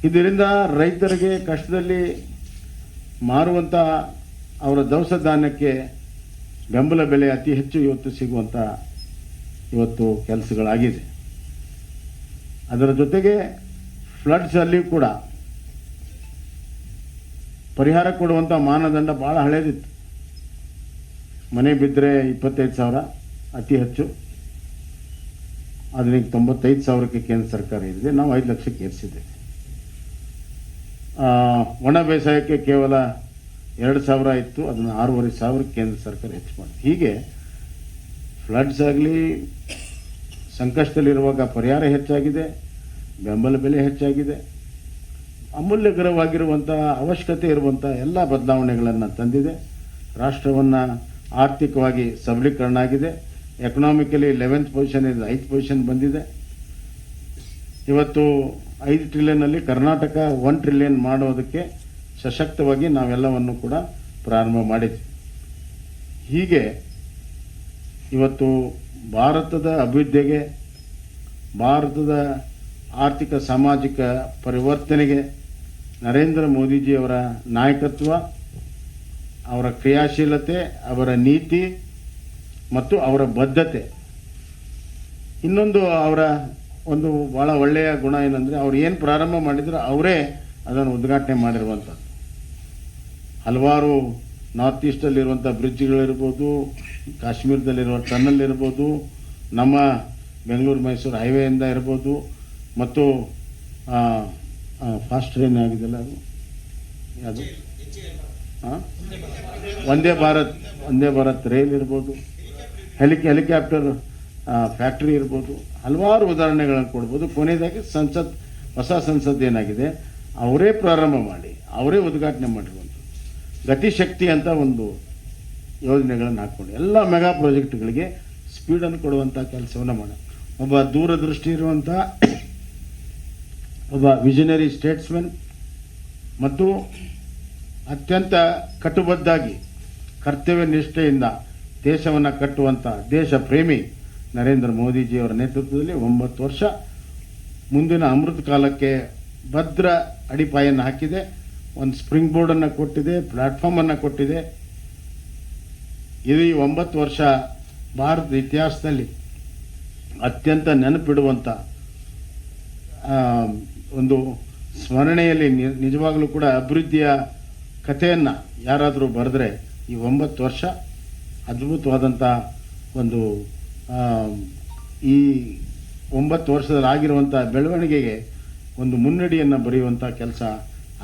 ಇದರಿಂದ ರೈತರಿಗೆ ಕಷ್ಟದಲ್ಲಿ ಮಾರುವಂಥ ಅವರ ದವಸ ಧಾನ್ಯಕ್ಕೆ ಬೆಂಬಲ ಬೆಲೆ ಅತಿ ಹೆಚ್ಚು ಇವತ್ತು ಸಿಗುವಂಥ ಇವತ್ತು ಕೆಲಸಗಳಾಗಿದೆ. ಅದರ ಜೊತೆಗೆ ಫ್ಲಡ್ಸಲ್ಲಿ ಕೂಡ ಪರಿಹಾರ ಕೊಡುವಂಥ ಮಾನದಂಡ ಭಾಳ ಹಳೇದಿತ್ತು. ಮನೆ ಬಿದ್ದರೆ 25,000 ಅತಿ ಹೆಚ್ಚು, ಅದಕ್ಕೆ 95,000ಕ್ಕೆ ಕೇಂದ್ರ ಸರ್ಕಾರ ಇದೆ. ನಾವು 5 ಲಕ್ಷಕ್ಕೆ ಏರಿಸಿದ್ದೇವೆ. ಒಣ ಬೇಸಾಯಕ್ಕೆ ಕೇವಲ 2,000 ಇತ್ತು, ಅದನ್ನು 6,500 ಕೇಂದ್ರ ಸರ್ಕಾರ ಹೆಚ್ಚು ಮಾಡಿ. ಹೀಗೆ ಫ್ಲಡ್ಸ್ ಆಗಲಿ, ಸಂಕಷ್ಟದಲ್ಲಿರುವಾಗ ಪರಿಹಾರ ಹೆಚ್ಚಾಗಿದೆ, ಬೆಂಬಲ ಬೆಲೆ ಹೆಚ್ಚಾಗಿದೆ. ಅಮೂಲ್ಯಕರವಾಗಿರುವಂಥ ಅವಶ್ಯಕತೆ ಇರುವಂಥ ಎಲ್ಲ ಬದಲಾವಣೆಗಳನ್ನು ತಂದಿದೆ. ರಾಷ್ಟ್ರವನ್ನು ಆರ್ಥಿಕವಾಗಿ ಸಬಲೀಕರಣ ಆಗಿದೆ. ಎಕನಾಮಿಕಲಿ 11th ಪೊಸಿಷನ್ ಇದೆ, 5th ಪೊಸಿಷನ್ ಬಂದಿದೆ. ಇವತ್ತು 5 ಟ್ರಿಲಿಯನ್ನಲ್ಲಿ ಕರ್ನಾಟಕ 1 ಟ್ರಿಲಿಯನ್ ಮಾಡೋದಕ್ಕೆ ಸಶಕ್ತವಾಗಿ ನಾವೆಲ್ಲವನ್ನು ಕೂಡ ಪ್ರಾರಂಭ ಮಾಡಿದ್ವಿ. ಹೀಗೆ ಇವತ್ತು ಭಾರತದ ಅಭಿವೃದ್ಧಿಗೆ, ಭಾರತದ ಆರ್ಥಿಕ ಸಾಮಾಜಿಕ ಪರಿವರ್ತನೆಗೆ ನರೇಂದ್ರ ಮೋದಿಜಿಯವರ ನಾಯಕತ್ವ, ಅವರ ಕ್ರಿಯಾಶೀಲತೆ, ಅವರ ನೀತಿ ಮತ್ತು ಅವರ ಬದ್ಧತೆ. ಇನ್ನೊಂದು ಅವರ ಒಂದು ಭಾಳ ಒಳ್ಳೆಯ ಗುಣ ಏನಂದರೆ, ಅವ್ರು ಏನು ಪ್ರಾರಂಭ ಮಾಡಿದ್ರು ಅವರೇ ಅದನ್ನು ಉದ್ಘಾಟನೆ ಮಾಡಿರುವಂಥದ್ದು. ಹಲವಾರು ನಾರ್ತ್ ಈಸ್ಟಲ್ಲಿರುವಂಥ ಬ್ರಿಡ್ಜ್ಗಳಿರ್ಬೋದು, ಕಾಶ್ಮೀರದಲ್ಲಿರುವ ಟನಲ್ ಇರ್ಬೋದು, ನಮ್ಮ ಬೆಂಗಳೂರು ಮೈಸೂರು ಹೈವೇಯಿಂದ ಇರ್ಬೋದು, ಮತ್ತು ಫಾಸ್ಟ್ ಟ್ರೈನ್ ಆಗಿದೆಲ್ಲ ಅದು ಯಾವುದು, ವಂದೇ ಭಾರತ್ ರೈಲ್ ಇರ್ಬೋದು, ಹೆಲಿಕಾಪ್ಟರ್ ಫ್ಯಾಕ್ಟ್ರಿ ಇರ್ಬೋದು, ಹಲವಾರು ಉದಾಹರಣೆಗಳನ್ನು ಕೊಡ್ಬೋದು. ಕೊನೆಯದಾಗಿ ಹೊಸ ಸಂಸತ್ ಏನಾಗಿದೆ ಅವರೇ ಪ್ರಾರಂಭ ಮಾಡಿ ಅವರೇ ಉದ್ಘಾಟನೆ ಮಾಡಿರುವಂಥ ಗತಿಶಕ್ತಿ ಅಂತ ಒಂದು ಯೋಜನೆಗಳನ್ನು ಹಾಕ್ಕೊಂಡು ಎಲ್ಲ ಮೆಗಾ ಪ್ರಾಜೆಕ್ಟ್ಗಳಿಗೆ ಸ್ಪೀಡನ್ನು ಕೊಡುವಂಥ ಕೆಲಸವನ್ನು ಮಾಡಿ ಒಬ್ಬ ದೂರದೃಷ್ಟಿ ಇರುವಂಥ ಒಬ್ಬ ವಿಷನರಿ ಸ್ಟೇಟ್ಸ್ಮನ್ ಮತ್ತು ಅತ್ಯಂತ ಕಟ್ಟುಬದ್ಧಾಗಿ ಕರ್ತವ್ಯ ನಿಷ್ಠೆಯಿಂದ ದೇಶವನ್ನು ಕಟ್ಟುವಂಥ ದೇಶ ಪ್ರೇಮಿ ನರೇಂದ್ರ ಮೋದಿಜಿಯವರ ನೇತೃತ್ವದಲ್ಲಿ 9 ವರ್ಷ ಮುಂದಿನ ಅಮೃತ ಕಾಲಕ್ಕೆ ಭದ್ರ ಅಡಿಪಾಯನ್ನು ಹಾಕಿದೆ. ಒಂದು ಸ್ಪ್ರಿಂಗ್ ಬೋರ್ಡನ್ನು ಕೊಟ್ಟಿದೆ, ಪ್ಲಾಟ್ಫಾರ್ಮನ್ನು ಕೊಟ್ಟಿದೆ. ಇದು ಈ 9 ವರ್ಷ ಭಾರತದ ಇತಿಹಾಸದಲ್ಲಿ ಅತ್ಯಂತ ನೆನಪಿಡುವಂಥ ಒಂದು ಸ್ಮರಣೆಯಲ್ಲಿ ನಿಜವಾಗಲೂ ಕೂಡ ಅಭಿವೃದ್ಧಿಯ ಕಥೆಯನ್ನು ಯಾರಾದರೂ ಬರೆದ್ರೆ ಈ 9 ವರ್ಷ ಅದ್ಭುತವಾದಂಥ ಒಂದು ಈ 9 ವರ್ಷದಲ್ಲಿ ಆಗಿರುವಂಥ ಬೆಳವಣಿಗೆಗೆ ಒಂದು ಮುನ್ನಡಿಯನ್ನು ಬರೆಯುವಂಥ ಕೆಲಸ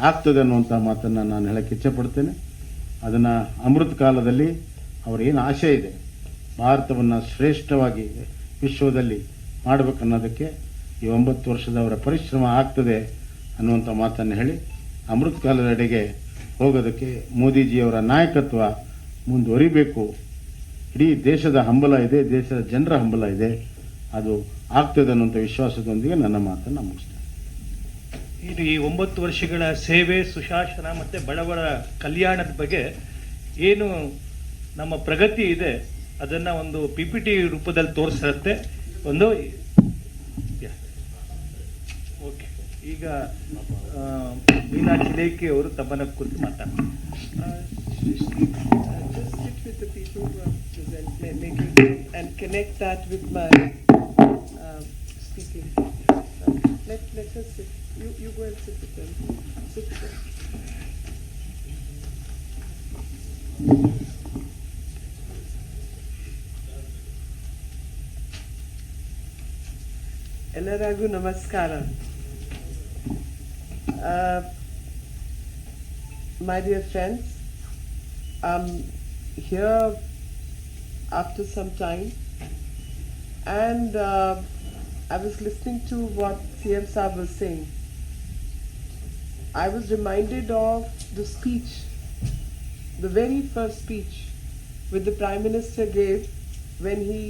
ಆಗ್ತದೆ ಅನ್ನುವಂಥ ಮಾತನ್ನು ನಾನು ಹೇಳಕ್ಕೆ ಇಚ್ಛೆಪಡ್ತೇನೆ. ಅದನ್ನು ಅಮೃತ ಕಾಲದಲ್ಲಿ ಅವರೇನು ಆಶೆ ಇದೆ, ಭಾರತವನ್ನು ಶ್ರೇಷ್ಠವಾಗಿ ವಿಶ್ವದಲ್ಲಿ ಮಾಡಬೇಕನ್ನೋದಕ್ಕೆ ಈ 9 ವರ್ಷದ ಅವರ ಪರಿಶ್ರಮ ಆಗ್ತದೆ ಅನ್ನುವಂಥ ಮಾತನ್ನು ಹೇಳಿ ಅಮೃತ ಕಾಲದೆಡೆಗೆ ಹೋಗೋದಕ್ಕೆ ಮೋದಿಜಿಯವರ ನಾಯಕತ್ವ ಮುಂದುವರಿಬೇಕು. ಇಡೀ ದೇಶದ ಹಂಬಲ ಇದೆ, ದೇಶದ ಜನರ ಹಂಬಲ ಇದೆ, ಅದು ಆಗ್ತದೆ ಅನ್ನುವಂಥ ವಿಶ್ವಾಸದೊಂದಿಗೆ ನನ್ನ ಮಾತನ್ನು ಮುಗಿಸ್ತೇನೆ. ಇದು ಈ 9 ವರ್ಷಗಳ ಸೇವೆ, ಸುಶಾಸನ ಮತ್ತು ಬಡವರ ಕಲ್ಯಾಣದ ಬಗ್ಗೆ ಏನು ನಮ್ಮ ಪ್ರಗತಿ ಇದೆ ಅದನ್ನು ಒಂದು PPT ರೂಪದಲ್ಲಿ ತೋರಿಸುತ್ತೆ. ಒಂದು ಓಕೆ, ಈಗ ಮೀನಾಕ್ಷಿ ಲೇಖಿ ಅವರು ತಮ್ಮನ್ನ ಕುರಿತು ಮಾತಾಡ್ತಾರೆ. With the people who are making and connect that with my speaking. Let us sit. You go and sit with them. Sit with them. Ellaragu namaskara. My dear friends, I'm here after some time, and I was listening to what CM Saab was saying. I was reminded of the speech, the very first speech which the Prime Minister gave when he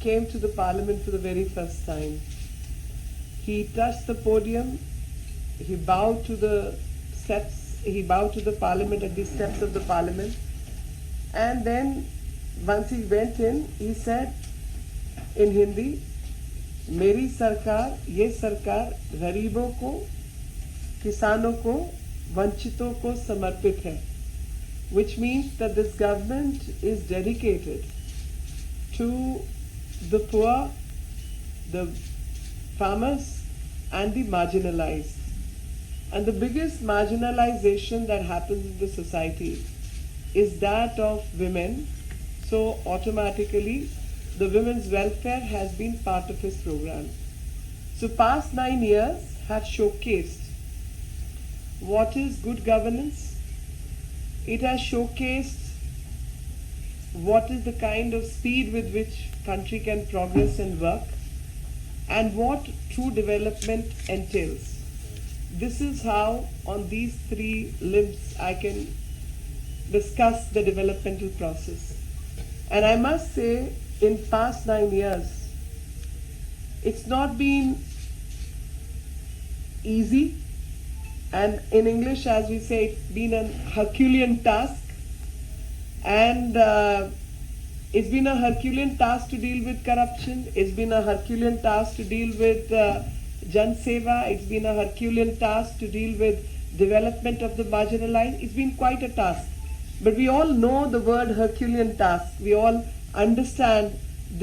came to the Parliament for the very first time. He touched the podium, he bowed to the steps, he bowed to the Parliament at the steps of the Parliament, and then once he went in, he said in Hindi, मेरी सरकार, ये सरकार गरीबों को, किसानों को, वंचितों को समर्पित है, which means that this government is dedicated to the poor, the farmers and the marginalized. And the biggest marginalization that happens in the society is that of women. So automatically the women's welfare has been part of his program. So past 9 years have showcased what is good governance. It has showcased what is the kind of speed with which country can progress and work, and what true development entails. This is how on these 3 limbs I can discuss the developmental process. And I must say, in past 9 years, it's not been easy, and in English, as we say, it's been a Herculean task, and it's been a Herculean task to deal with corruption, it's been a Herculean task to deal with Jan Seva, it's been a Herculean task to deal with development of the marginalized. It's been quite a task. But we all know the word Herculean task. We all understand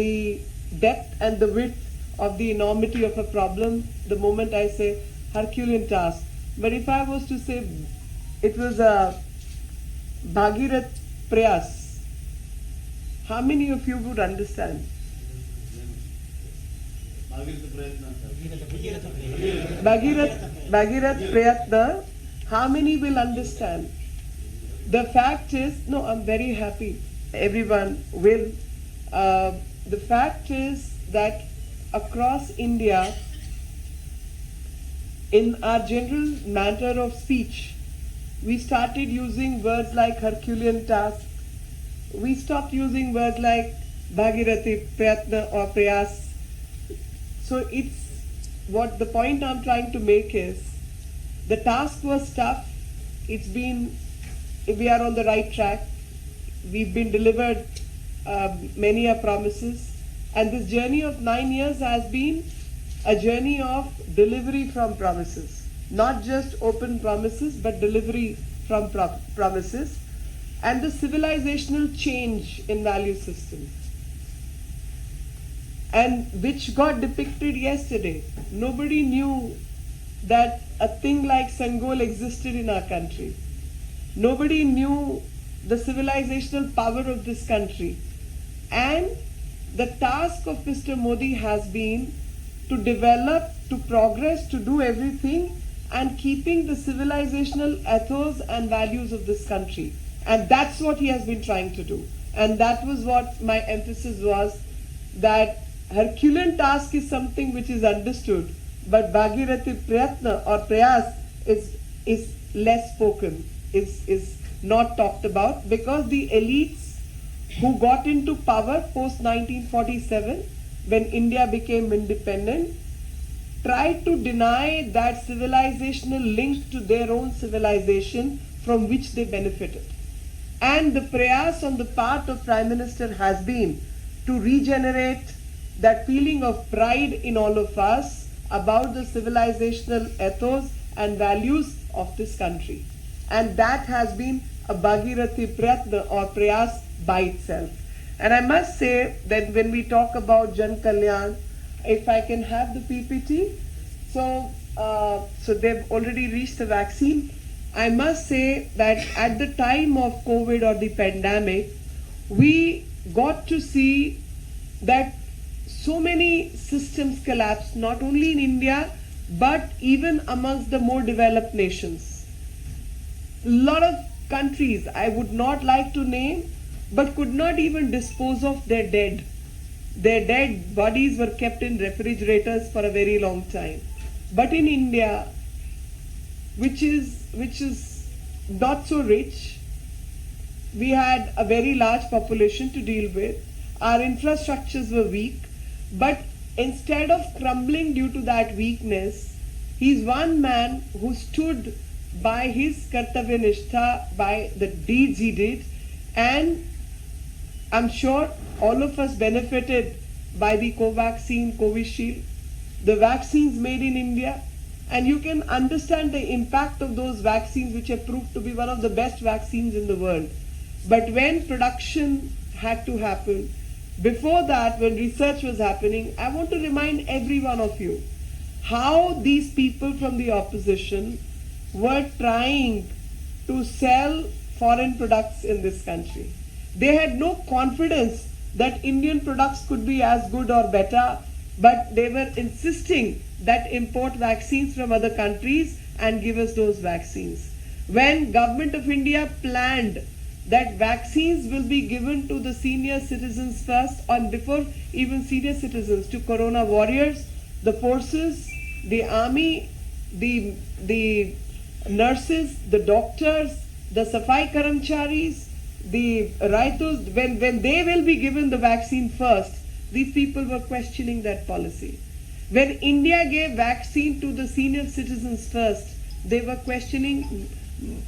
the depth and the width of the enormity of a problem the moment I say Herculean task. But if I was to say it was a Bhagirath Prayas, how many of you would understand? Bhagirath Prayatna, how many will understand? The fact is, no, I'm very happy everyone will, The fact is that across India, in our general matter of speech, we started using words like Herculean task. We stopped using words like Bhagirathi, Prayatna or Prayas. So it's what the point I'm trying to make is the task was tough. We are on the right track. We've been delivered many promises. And this journey of 9 years has been a journey of delivery from promises. Not just open promises, but delivery from promises. And the civilizational change in value system. And which got depicted yesterday. Nobody knew that a thing like Sangol existed in our country. Nobody knew the civilizational power of this country. And the task of Mr. Modi has been to develop, to progress, to do everything and keeping the civilizational ethos and values of this country. And that's what he has been trying to do. And that was what my emphasis was, that Herculean task is something which is understood, but Bhagirathi Prayatna or Prayas is less spoken, is not talked about, because the elites who got into power post 1947 when India became independent tried to deny that civilizational link to their own civilization from which they benefited. And the prayas on the part of Prime Minister has been to regenerate that feeling of pride in all of us about the civilizational ethos and values of this country. And that has been a Bhagirathi Prayatna or Prayas by itself. And I must say that when we talk about Jan Kalyan, if I can have the PPT. So they've already reached the vaccine. I must say that at the time of COVID or the pandemic, we got to see that so many systems collapsed, not only in India, but even amongst the more developed nations. A lot of countries I would not like to name, but could not even dispose of their dead. Their dead bodies were kept in refrigerators for a very long time. But in India, which is not so rich, we had a very large population to deal with. Our infrastructures were weak, but instead of crumbling due to that weakness, he's one man who stood by his kartavya nishtha, by the deeds he did, and I'm sure all of us benefited by the Covaxin, Covishield, the vaccines made in India, and you can understand the impact of those vaccines, which have proved to be one of the best vaccines in the world. But when production had to happen, before that, when research was happening, I want to remind every one of you how these people from the opposition were trying to sell foreign products in this country. They had no confidence that Indian products could be as good or better, but they were insisting that import vaccines from other countries and give us those vaccines. When Government of India planned that vaccines will be given to the senior citizens first, and before even senior citizens, to corona warriors, the forces, the army, the nurses, the doctors, the Safai Karamcharis, the Raitus, when they will be given the vaccine first, these people were questioning that policy. When India gave vaccine to the senior citizens first, they were questioning,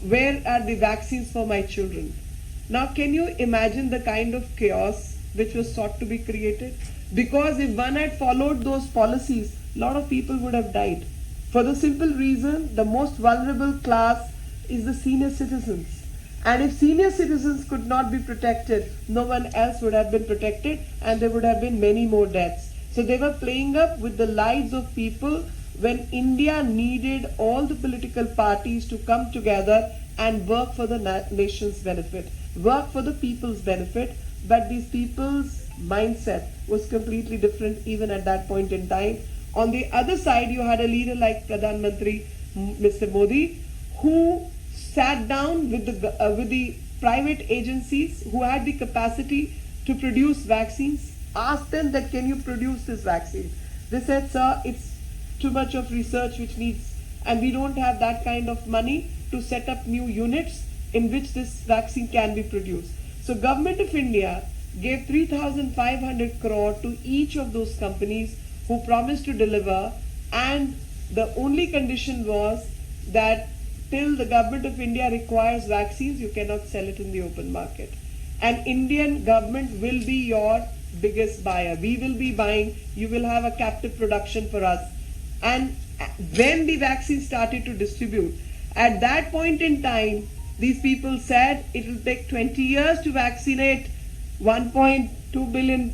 where are the vaccines for my children? Now can you imagine the kind of chaos which was sought to be created? Because if one had followed those policies, a lot of people would have died. For the simple reason, the most vulnerable class is the senior citizens. And if senior citizens could not be protected, no one else would have been protected, and there would have been many more deaths. So they were playing up with the lives of people when India needed all the political parties to come together and work for the nation's benefit, work for the people's benefit. But these people's mindset was completely different even at that point in time. On the other side, you had a leader like Pradhan Mantri, Mr. Modi, who sat down with the private agencies who had the capacity to produce vaccines. Asked them that, can you produce this vaccine? They said, sir, it's too much of research which needs, and we don't have that kind of money to set up new units in which this vaccine can be produced. So Government of India gave 3,500 crore to each of those companies who promised to deliver, and the only condition was that till the Government of India requires vaccines, you cannot sell it in the open market. And Indian government will be your biggest buyer. We will be buying, you will have a captive production for us. And when the vaccine started to distribute, at that point in time, these people said it will take 20 years to vaccinate 1.2 billion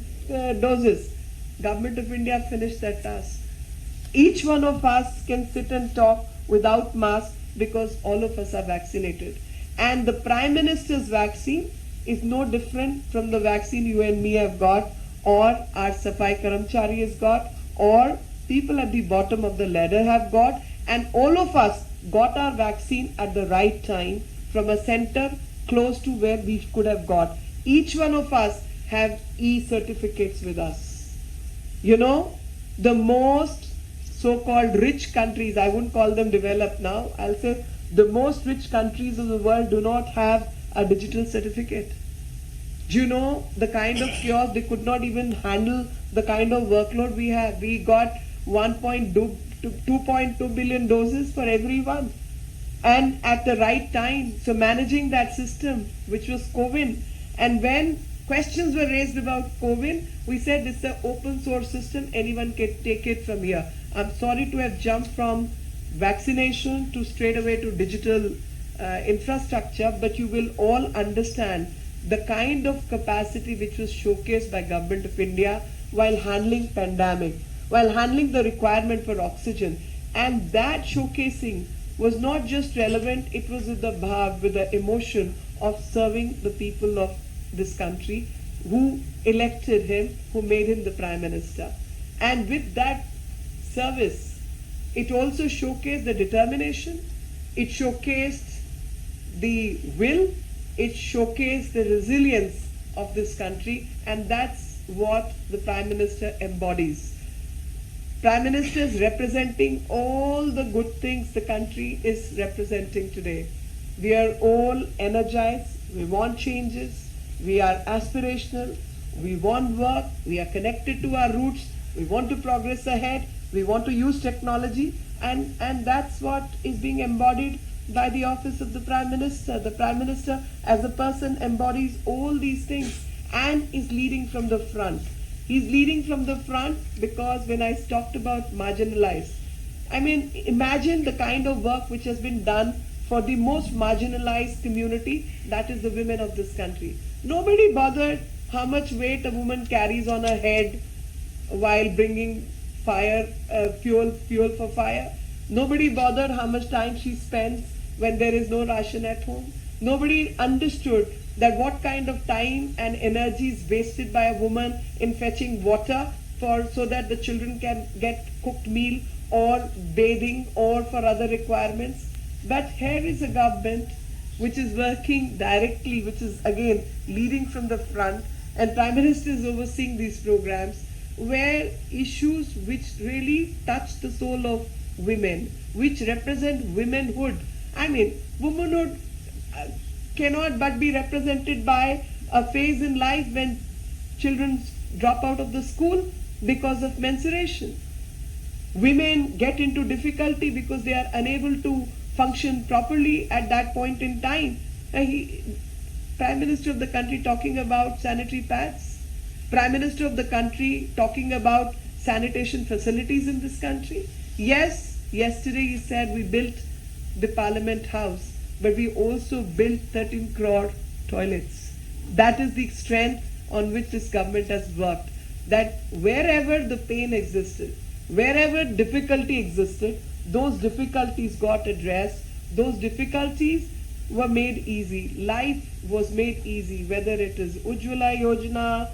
doses. Government of India finished that task. Each one of us can sit and talk without mask because all of us are vaccinated. And the Prime Minister's vaccine is no different from the vaccine you and me have got, or our Safai Karamchari has got, or people at the bottom of the ladder have got, and all of us got our vaccine at the right time from a center close to where we could have got. Each one of us have e-certificates with us. You know, the most so-called rich countries, I wouldn't call them developed now, I'll say the most rich countries of the world do not have a digital certificate. Do you know the kind of chaos? They could not even handle the kind of workload we have. We got 2.2 billion doses for everyone, and at the right time. So managing that system, which was COVID, and when questions were raised about COVID, we said it's an open source system, anyone can take it from here. I'm sorry to have jumped from vaccination to straight away to digital infrastructure, but you will all understand the kind of capacity which was showcased by Government of India while handling pandemic, while handling the requirement for oxygen. And that showcasing was not just relevant, it was with the bhav, with the emotion of serving the people of this country who elected him, who made him the Prime Minister. And with that service, it also showcased the determination, it showcased the will, it showcased the resilience of this country, and that's what the Prime Minister embodies. Prime Minister is representing all the good things the country is representing today. We are all energized, we want changes, we are aspirational, we want work, we are connected to our roots, we want to progress ahead, we want to use technology, and that's what is being embodied by the office of the Prime Minister. The Prime Minister as a person embodies all these things and is leading from the front. He's leading from the front because when I talked about marginalized, I mean, imagine the kind of work which has been done for the most marginalized community, that is the women of this country. Nobody bothered how much weight a woman carries on her head while bringing fire, fuel for fire. Nobody bothered how much time she spends when there is no ration at home. Nobody understood that what kind of time and energy is wasted by a woman in fetching water so that the children can get cooked meal or bathing or for other requirements. But here is a government which is working directly, which is again leading from the front, and Prime Minister is overseeing these programs where issues which really touch the soul of women, which represent womanhood. I mean, womanhood cannot but be represented by a phase in life when children drop out of the school because of menstruation. Women get into difficulty because they are unable to function properly at that point in time. Prime Minister of the country talking about sanitary pads. Prime Minister of the country talking about sanitation facilities in this country. Yes, yesterday he said we built the Parliament House, but we also built 13 crore toilets. That is the strength on which this government has worked. That wherever the pain existed, wherever difficulty existed, those difficulties got addressed, those difficulties were made easy. Life was made easy, whether it is Ujjwala Yojana,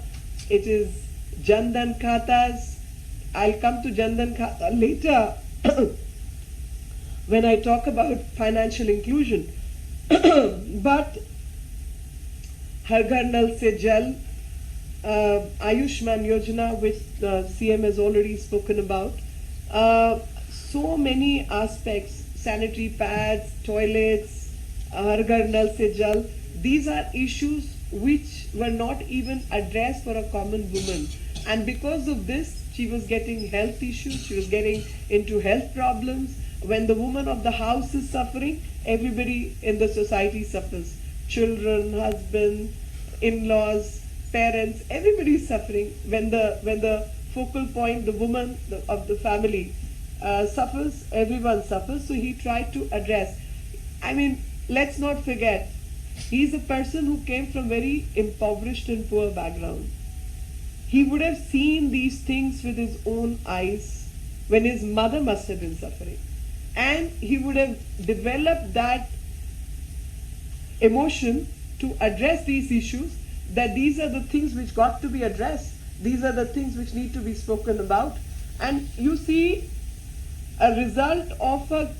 it is Jan Dhan Khatas. I'll come to Jan Dhan Khata later when I talk about financial inclusion. But Har Ghar Nal Se Jal, Ayushman Yojana, which CM has already spoken about. So many aspects, sanitary pads, toilets, Har Ghar Nal Se Jal. These are issues which were not even addressed for a common woman. And because of this, she was getting health issues, she was getting into health problems. When the woman of the house is suffering, everybody in the society suffers. Children, husband, in-laws, parents, everybody is suffering. When the focal point, the woman of the family suffers, everyone suffers. So he tried to address. I mean, let's not forget, he's a person who came from very impoverished and poor background. He would have seen these things with his own eyes when his mother must have been suffering. And he would have developed that emotion to address these issues, that these are the things which got to be addressed. These are the things which need to be spoken about. And you see a result of a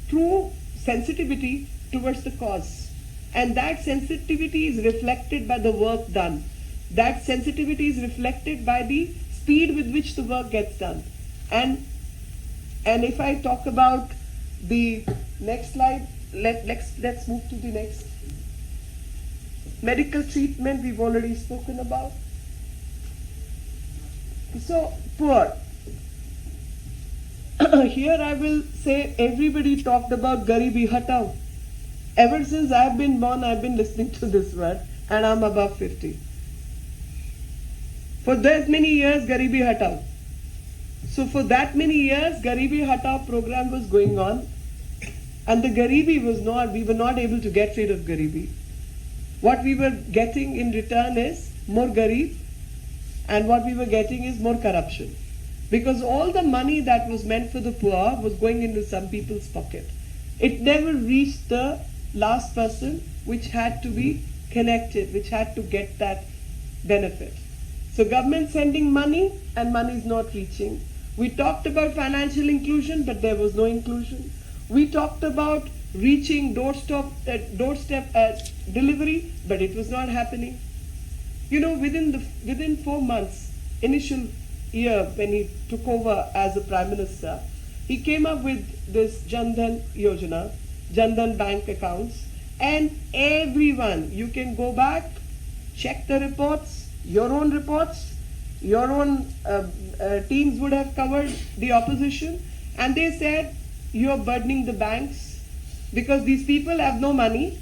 true sensitivity towards the cause. And that sensitivity is reflected by the work done. That sensitivity is reflected by the speed with which the work gets done. And if I talk about the next slide, let's move to the next. Medical treatment we've already spoken about. So poor. Here I will say everybody talked about Garibi Hatao. Ever since I've been born, I've been listening to this word, and I'm above 50. For that many years, Garibi Hatao. So for that many years, Garibi Hatao program was going on, and the Garibi was not, we were not able to get rid of Garibi. What we were getting in return is more Garib, and what we were getting is more corruption. Because all the money that was meant for the poor was going into some people's pocket. It never reached the last person which had to be connected, which had to get that benefit. So government sending money and money is not reaching. We talked about financial inclusion, but there was no inclusion. We talked about reaching doorstep delivery, but it was not happening. You know, within 4 months, initial year when he took over as a Prime Minister, he came up with this Jan Dhan Yojana, Jan Dhan bank accounts, and everyone, you can go back, check the reports, your own teams would have covered the opposition, and they said, you are burdening the banks because these people have no money.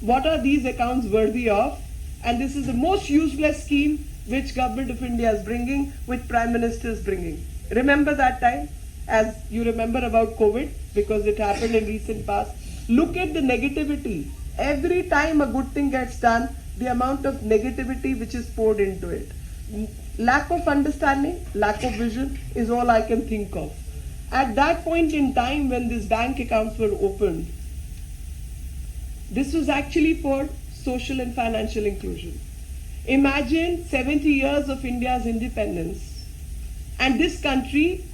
What are these accounts worthy of? And this is the most useless scheme which Government of India is bringing, which Prime Minister is bringing. Remember that time, as you remember about COVID, because it happened in recent past. Look at the negativity. Every time a good thing gets done, the amount of negativity which is poured into it. Lack of understanding, lack of vision is all I can think of. At that point in time when these bank accounts were opened, this was actually for social and financial inclusion. Imagine 70 years of India's independence, and this country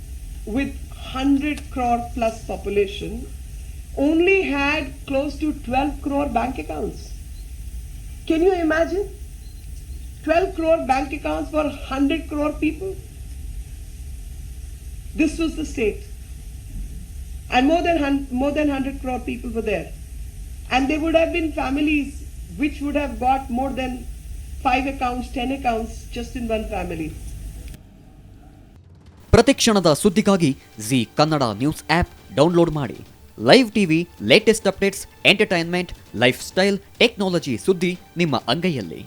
with 100 crore plus population only had close to 12 crore bank accounts. Can you imagine? 12 crore bank accounts for 100 crore people. This was the state. And more than 100 crore people were there. And there would have been families which would have got more than 5 accounts, 10 accounts just in one family. ಪ್ರತಿಕ್ಷಣದ ಸುದ್ದಿಗಾಗಿ Zee Kannada news app download ಮಾಡಿ. Live TV, latest updates, entertainment, lifestyle, technology ಸುದ್ದಿ ನಿಮ್ಮ ಅಂಗೈಯಲ್ಲಿ.